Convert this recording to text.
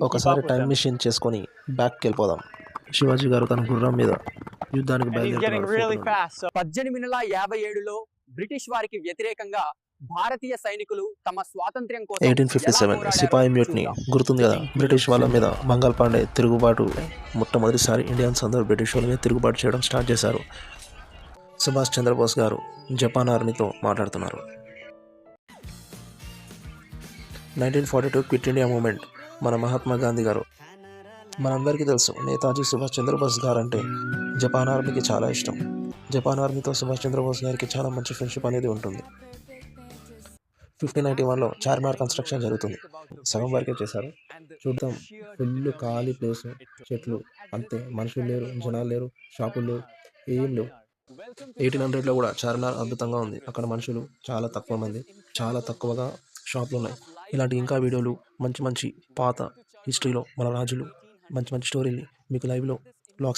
ఒకసారి time machine చేసుకొని బ్యాక్కి వెళ్ళిపోదాం. శివాజీ గారు తన గుర్రం మీద యుద్ధానికి బయలుదేరుతున్నారు. 1857లో బ్రిటిష్ వారికి వ్యతిరేకంగా భారతీయ సైనికులు తమ స్వాతంత్ర్యం కోసం 1857 సిపాయి మ్యూట్ని గుర్తుంది కదా. బ్రిటిష్ వాళ్ళ మీద మంగల్ పాండే తిరుగుబాటు. మొట్టమొదటిసారి ఇండియన్స్ అందరూ బ్రిటిష్ వాళ్ళ మీద తిరుగుబాటు చేయడం స్టార్ట్ చేశారు. సుభాష్ చంద్రబోస్ గారు జపాన్ ఆర్మీతో మాట్లాడుతున్నారు. 1942 క్విట్ ఇండియా మూమెంట్. మన మహాత్మా గాంధీ గారు, మనందరికీ తెలుసు నేతాజీ సుభాష్ చంద్రబోస్ గారు అంటే జపాన్ ఆర్మీకి చాలా ఇష్టం. జపాన్ ఆర్మీతో సుభాష్ చంద్రబోస్ గారికి చాలా మంచి ఫ్రెండ్షిప్ అనేది ఉంటుంది. 1591లో చార్మినార్ కన్స్ట్రక్షన్ జరుగుతుంది. సగం వరకే చేశారు. చూద్దాం, ఫుల్ ఖాళీ ప్లేస్, చెట్లు అంతే, మనుషులు లేరు, జనాలు లేరు, షాపులు లేవు, ఏం లేవు. 1800లో కూడా చార్మినార్ అద్భుతంగా ఉంది. అక్కడ మనుషులు చాలా తక్కువ మంది, చాలా తక్కువగా షాపులు ఉన్నాయి. ఇలాంటి ఇంకా వీడియోలు, మంచి మంచి పాత హిస్టరీలో మన రాజులు, మంచి మంచి స్టోరీలు మీకు లైవ్లో బ్లాగ్స్